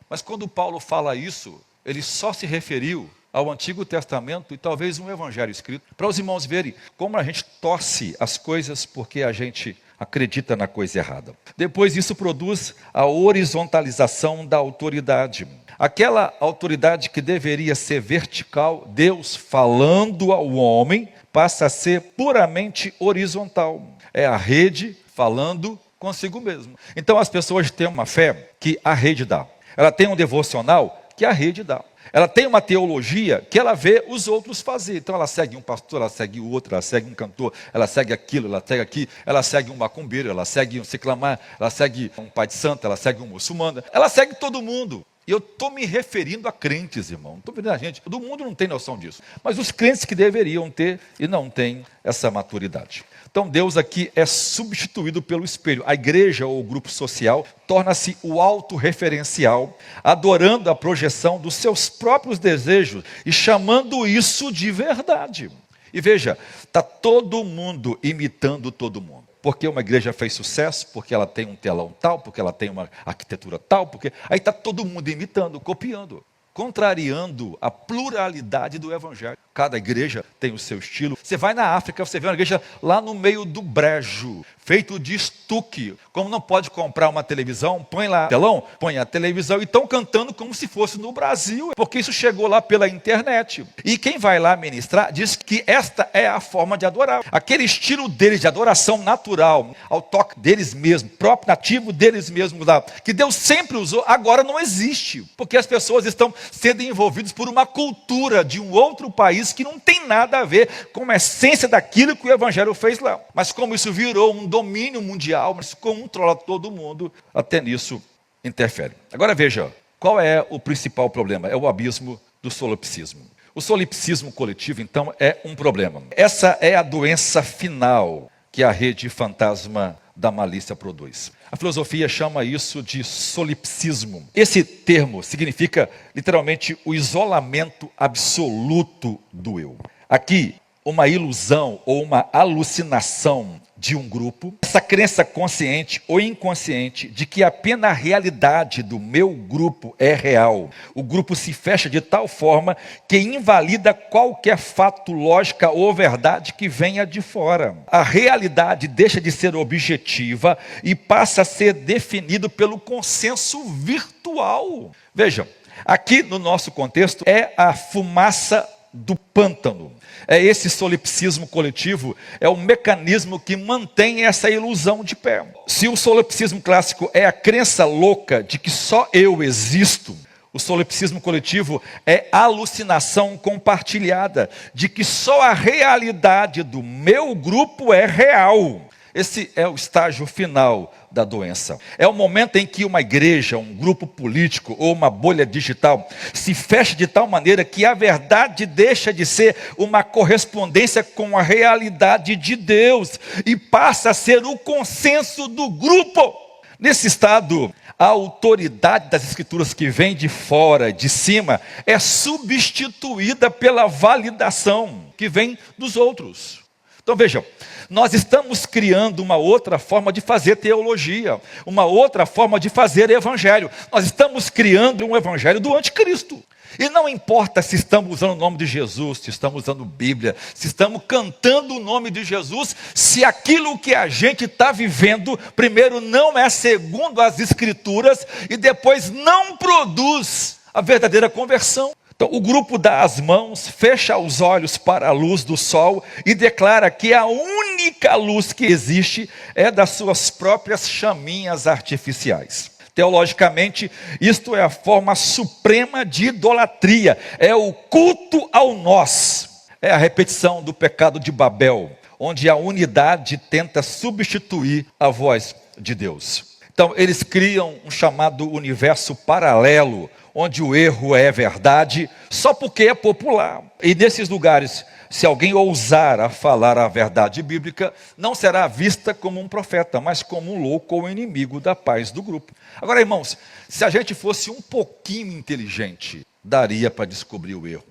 Mas quando Paulo fala isso, ele só se referiu ao Antigo Testamento e talvez um evangelho escrito, para os irmãos verem como a gente torce as coisas porque a gente acredita na coisa errada. Depois isso produz a horizontalização da autoridade. Aquela autoridade que deveria ser vertical, Deus falando ao homem, passa a ser puramente horizontal. É a rede falando consigo mesmo. Então as pessoas têm uma fé que a rede dá. Ela tem um devocional que a rede dá. Ela tem uma teologia que ela vê os outros fazer. Então ela segue um pastor, ela segue o outro, ela segue um cantor, ela segue aquilo, ela segue aqui, ela segue um macumbeiro, ela segue um seclamar, ela segue um pai de santo, ela segue um muçulmano, ela segue todo mundo. E eu estou me referindo a crentes, irmão. Não estou me referindo a gente. Todo mundo não tem noção disso. Mas os crentes que deveriam ter e não têm essa maturidade. Então Deus aqui é substituído pelo espelho. A igreja ou o grupo social torna-se o autorreferencial, adorando a projeção dos seus próprios desejos e chamando isso de verdade. E veja, está todo mundo imitando todo mundo. Porque uma igreja fez sucesso, porque ela tem um telão tal, porque ela tem uma arquitetura tal, porque aí está todo mundo imitando, copiando, contrariando a pluralidade do evangelho. Cada igreja tem o seu estilo. Você vai na África, você vê uma igreja lá no meio do brejo, feito de estuque. Como não pode comprar uma televisão, põe lá telão, põe a televisão e estão cantando como se fosse no Brasil, porque isso chegou lá pela internet. E quem vai lá ministrar diz que esta é a forma de adorar. Aquele estilo deles de adoração natural, ao toque deles mesmos, próprio nativo deles mesmos lá, que Deus sempre usou, agora não existe. Porque as pessoas estão sendo envolvidas por uma cultura de um outro país que não tem nada a ver com a essência daquilo que o evangelho fez lá. Mas como isso virou um domínio mundial, mas controla todo mundo, até nisso interfere. Agora veja, qual é o principal problema? É o abismo do solipsismo. O solipsismo coletivo, então, é um problema. Essa é a doença final que a rede fantasma da malícia produz. A filosofia chama isso de solipsismo. Esse termo significa, literalmente, o isolamento absoluto do eu. Aqui, uma ilusão ou uma alucinação de um grupo, essa crença consciente ou inconsciente de que apenas a realidade do meu grupo é real. O grupo se fecha de tal forma que invalida qualquer fato, lógica ou verdade que venha de fora. A realidade deixa de ser objetiva e passa a ser definido pelo consenso virtual. Vejam, aqui no nosso contexto é a fumaça do pântano. É esse solipsismo coletivo, é o mecanismo que mantém essa ilusão de pé. Se o solipsismo clássico é a crença louca de que só eu existo, o solipsismo coletivo é a alucinação compartilhada de que só a realidade do meu grupo é real. Esse é o estágio final da doença. É o momento em que uma igreja, um grupo político ou uma bolha digital se fecha de tal maneira que a verdade deixa de ser uma correspondência com a realidade de Deus e passa a ser o consenso do grupo. Nesse estado, a autoridade das escrituras que vem de fora, de cima, é substituída pela validação que vem dos outros. Então vejam, nós estamos criando uma outra forma de fazer teologia, uma outra forma de fazer evangelho. Nós estamos criando um evangelho do anticristo. E não importa se estamos usando o nome de Jesus, se estamos usando Bíblia, se estamos cantando o nome de Jesus, se aquilo que a gente está vivendo, primeiro não é segundo as Escrituras e depois não produz a verdadeira conversão. Então, o grupo dá as mãos, fecha os olhos para a luz do sol e declara que a única luz que existe é das suas próprias chaminhas artificiais. Teologicamente, isto é a forma suprema de idolatria, é o culto ao nós. É a repetição do pecado de Babel, onde a unidade tenta substituir a voz de Deus. Então, eles criam um chamado universo paralelo, onde o erro é verdade, só porque é popular. E nesses lugares, se alguém ousar a falar a verdade bíblica, não será vista como um profeta, mas como um louco ou inimigo da paz do grupo. Agora, irmãos, se a gente fosse um pouquinho inteligente, daria para descobrir o erro.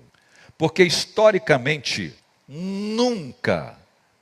Porque, historicamente, nunca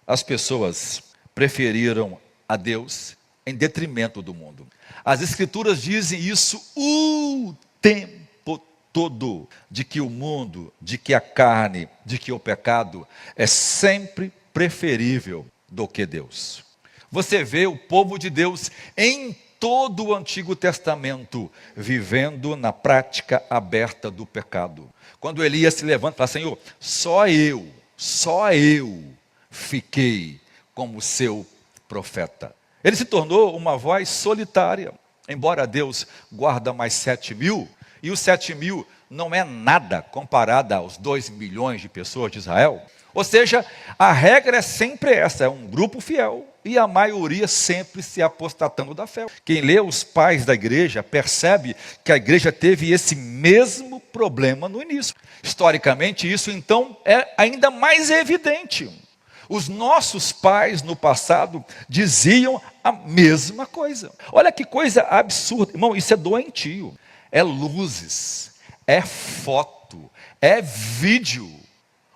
as pessoas preferiram a Deus em detrimento do mundo. As Escrituras dizem isso o tempo todo, de que o mundo, de que a carne, de que o pecado é sempre preferível do que Deus. Você vê o povo de Deus em todo o Antigo Testamento vivendo na prática aberta do pecado. Quando Elias se levanta e fala: Senhor, só eu fiquei como seu profeta. Ele se tornou uma voz solitária, embora Deus guarda mais 7.000, e os 7.000 não é nada comparado aos 2 milhões de pessoas de Israel. Ou seja, a regra é sempre essa, é um grupo fiel, e a maioria sempre se apostatando da fé. Quem lê os pais da igreja percebe que a igreja teve esse mesmo problema no início. Historicamente, isso então é ainda mais evidente. Os nossos pais no passado diziam a mesma coisa. Olha que coisa absurda. Irmão, isso é doentio. É luzes, é foto, é vídeo.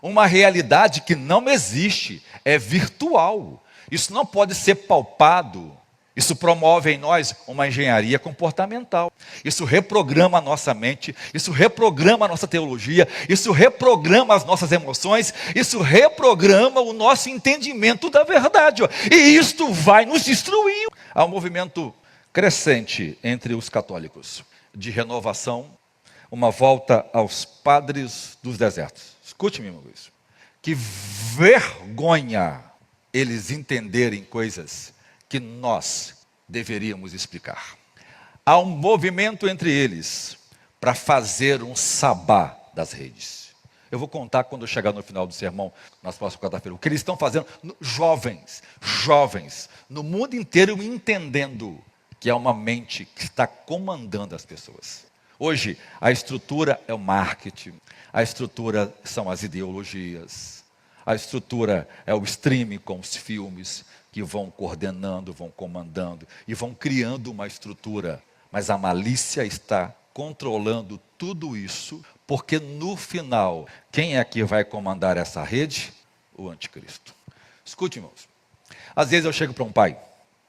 Uma realidade que não existe, é virtual. Isso não pode ser palpado. Isso promove em nós uma engenharia comportamental. Isso reprograma a nossa mente, isso reprograma a nossa teologia, isso reprograma as nossas emoções, isso reprograma o nosso entendimento da verdade. E isto vai nos destruir. Há um movimento crescente entre os católicos de renovação, uma volta aos padres dos desertos. Escute-me, irmão Luiz. Que vergonha eles entenderem coisas que nós deveríamos explicar. Há um movimento entre eles para fazer um sabá das redes. Eu vou contar quando eu chegar no final do sermão, nas próximas quarta-feira, o que eles estão fazendo. Jovens, no mundo inteiro entendendo que é uma mente que está comandando as pessoas. Hoje, a estrutura é o marketing, a estrutura são as ideologias, a estrutura é o streaming com os filmes, que vão coordenando, vão comandando e vão criando uma estrutura. Mas a malícia está controlando tudo isso, porque no final, quem é que vai comandar essa rede? O anticristo. Escute, irmãos. Às vezes eu chego para um pai,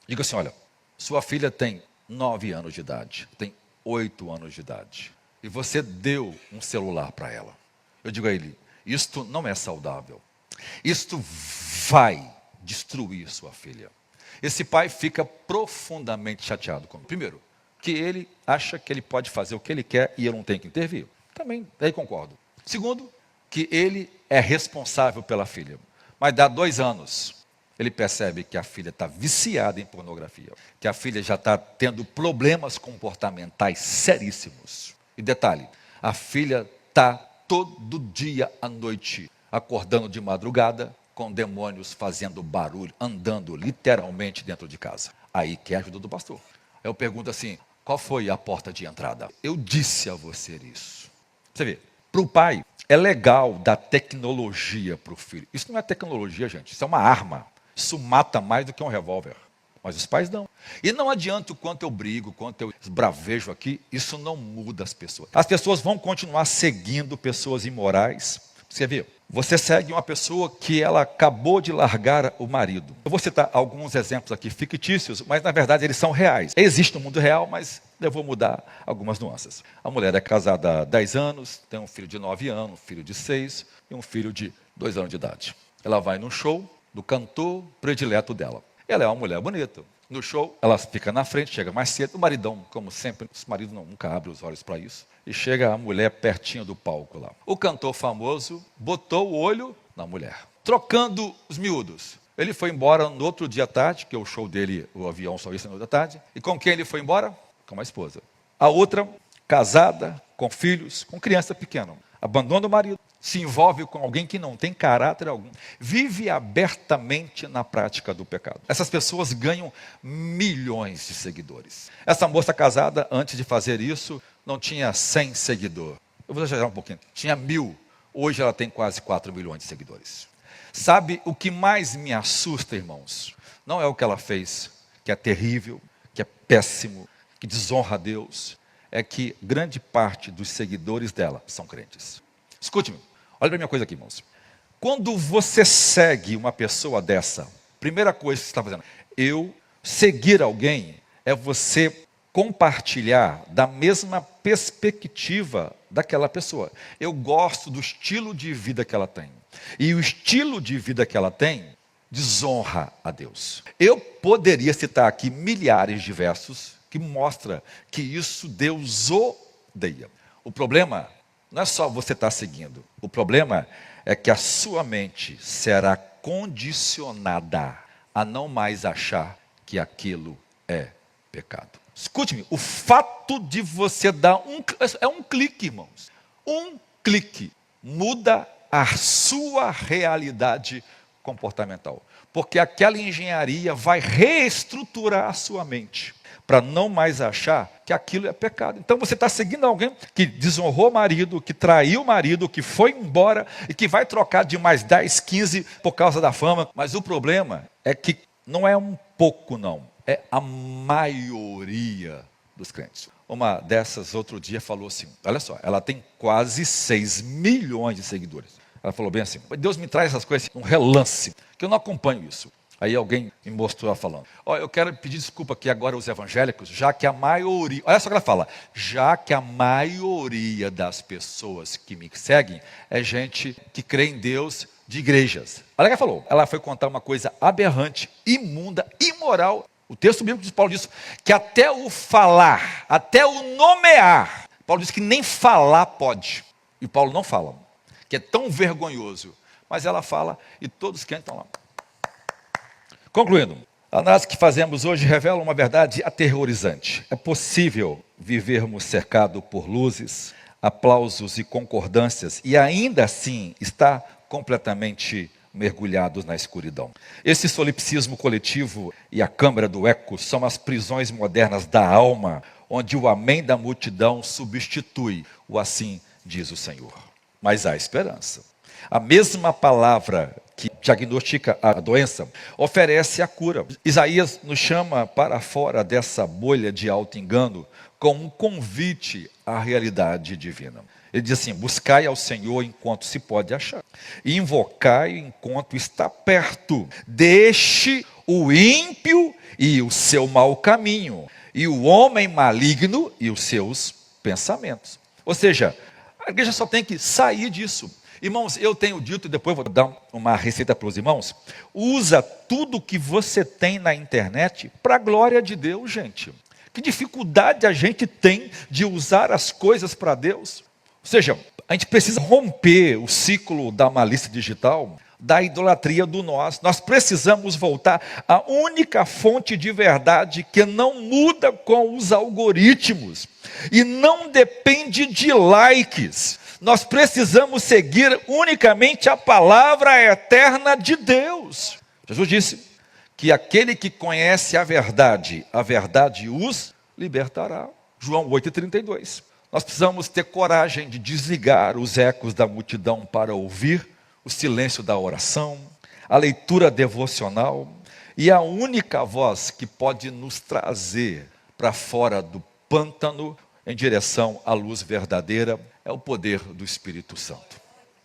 digo assim: olha, sua filha tem 9 anos de idade, tem 8 anos de idade, e você deu um celular para ela. Eu digo a ele: isto não é saudável. Isto vai destruir sua filha. Esse pai fica profundamente chateado comigo. Primeiro, que ele acha que ele pode fazer o que ele quer e eu não tenho que intervir. Também, aí concordo. Segundo, que ele é responsável pela filha. Mas dá 2 anos, ele percebe que a filha está viciada em pornografia, que a filha já está tendo problemas comportamentais seríssimos. E detalhe, a filha está todo dia à noite, acordando de madrugada, com demônios fazendo barulho, andando literalmente dentro de casa. Aí quer a ajuda do pastor. Eu pergunto assim: qual foi a porta de entrada? Eu disse a você isso. Você vê, para o pai é legal dar tecnologia para o filho. Isso não é tecnologia, gente, isso é uma arma. Isso mata mais do que um revólver. Mas os pais não. E não adianta o quanto eu brigo, o quanto eu esbravejo aqui, isso não muda as pessoas. As pessoas vão continuar seguindo pessoas imorais. Você vê, você segue uma pessoa que ela acabou de largar o marido. Eu vou citar alguns exemplos aqui fictícios, mas na verdade eles são reais. Existe no mundo real, mas eu vou mudar algumas nuances. A mulher é casada há 10 anos, tem um filho de 9 anos, um filho de 6 e um filho de 2 anos de idade. Ela vai num show do cantor predileto dela. Ela é uma mulher bonita. No show, ela fica na frente, chega mais cedo. O maridão, como sempre, os maridos nunca abrem os olhos para isso. E chega a mulher pertinho do palco lá. O cantor famoso botou o olho na mulher, trocando os miúdos. Ele foi embora no outro dia à tarde, que o show dele, o avião só ia no outro da tarde. E com quem ele foi embora? Com uma esposa. A outra, casada, com filhos, com criança pequena. abandona o marido, se envolve com alguém que não tem caráter algum, vive abertamente na prática do pecado. Essas pessoas ganham milhões de seguidores. Essa moça casada, antes de fazer isso, não tinha 100 seguidores. Eu vou exagerar um pouquinho. Tinha 1.000. Hoje ela tem quase 4 milhões de seguidores. Sabe o que mais me assusta, irmãos? Não é o que ela fez, que é terrível, que é péssimo, que desonra a Deus. É que grande parte dos seguidores dela são crentes. Escute-me, olha para a minha coisa aqui, irmãos. Quando você segue uma pessoa dessa, primeira coisa que você está fazendo, eu seguir alguém é você compartilhar da mesma perspectiva daquela pessoa. Eu gosto do estilo de vida que ela tem. E o estilo de vida que ela tem desonra a Deus. Eu poderia citar aqui milhares de versos que mostra que isso Deus odeia. O problema não é só você estar seguindo. O problema é que a sua mente será condicionada a não mais achar que aquilo é pecado. Escute-me, o fato de você dar um clique, irmãos. Um clique muda a sua realidade comportamental. Porque aquela engenharia vai reestruturar a sua mente para não mais achar que aquilo é pecado. Então você está seguindo alguém que desonrou o marido, que traiu o marido, que foi embora e que vai trocar de mais 10, 15 por causa da fama. Mas o problema é que não é um pouco não, é a maioria dos crentes. Uma dessas outro dia falou assim, olha só, ela tem quase 6 milhões de seguidores. Ela falou bem assim, Deus me traz essas coisas, um relance, que eu não acompanho isso. Aí alguém me mostrou ela falando, eu quero pedir desculpa aqui agora aos evangélicos, já que a maioria, olha só o que ela fala, já que a maioria das pessoas que me seguem é gente que crê em Deus de igrejas. Olha o que ela falou, ela foi contar uma coisa aberrante, imunda, imoral. O texto bíblico de Paulo diz que até o falar, até o nomear, Paulo diz que nem falar pode. E Paulo não fala, que é tão vergonhoso. Mas ela fala e todos quem estão lá. Concluindo, a análise que fazemos hoje revela uma verdade aterrorizante. É possível vivermos cercados por luzes, aplausos e concordâncias e ainda assim estar completamente mergulhados na escuridão. Esse solipsismo coletivo e a câmara do eco são as prisões modernas da alma, onde o amém da multidão substitui o assim diz o Senhor. Mas há esperança. A mesma palavra que diagnostica a doença oferece a cura. Isaías nos chama para fora dessa bolha de auto-engano com um convite à realidade divina. Ele diz assim, buscai ao Senhor enquanto se pode achar, e invocai enquanto está perto. Deixe o ímpio e o seu mau caminho, e o homem maligno e os seus pensamentos. Ou seja, a igreja só tem que sair disso. Irmãos, eu tenho dito, e depois vou dar uma receita para os irmãos, usa tudo que você tem na internet para a glória de Deus, gente. Que dificuldade a gente tem de usar as coisas para Deus? Ou seja, a gente precisa romper o ciclo da malícia digital, da idolatria do nós. Nós precisamos voltar à única fonte de verdade que não muda com os algoritmos e não depende de likes. Nós precisamos seguir unicamente a palavra eterna de Deus. Jesus disse que aquele que conhece a verdade os libertará. João 8,32. Nós precisamos ter coragem de desligar os ecos da multidão para ouvir o silêncio da oração, a leitura devocional, e a única voz que pode nos trazer para fora do pântano em direção à luz verdadeira é o poder do Espírito Santo.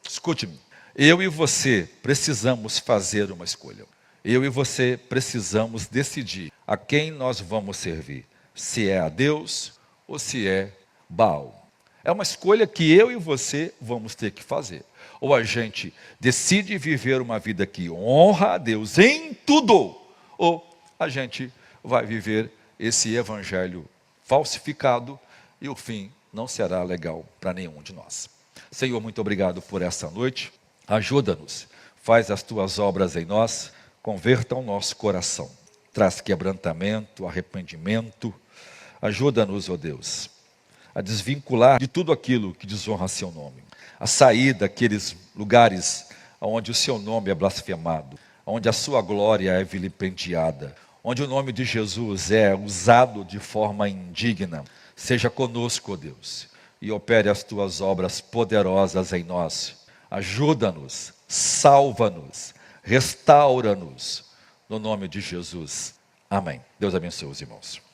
Escute-me, eu e você precisamos fazer uma escolha. Eu e você precisamos decidir a quem nós vamos servir, se é a Deus ou se é Baal. É uma escolha que eu e você vamos ter que fazer. Ou a gente decide viver uma vida que honra a Deus em tudo, ou a gente vai viver esse evangelho falsificado e o fim não será legal para nenhum de nós. Senhor, muito obrigado por essa noite. Ajuda-nos, faz as tuas obras em nós, converta o nosso coração. Traz quebrantamento, arrependimento. Ajuda-nos, ó Deus, a desvincular de tudo aquilo que desonra seu nome, a sair daqueles lugares onde o seu nome é blasfemado, onde a sua glória é vilipendiada, onde o nome de Jesus é usado de forma indigna. Seja conosco, ó Deus, e opere as tuas obras poderosas em nós. Ajuda-nos, salva-nos, restaura-nos, no nome de Jesus. Amém. Deus abençoe os irmãos.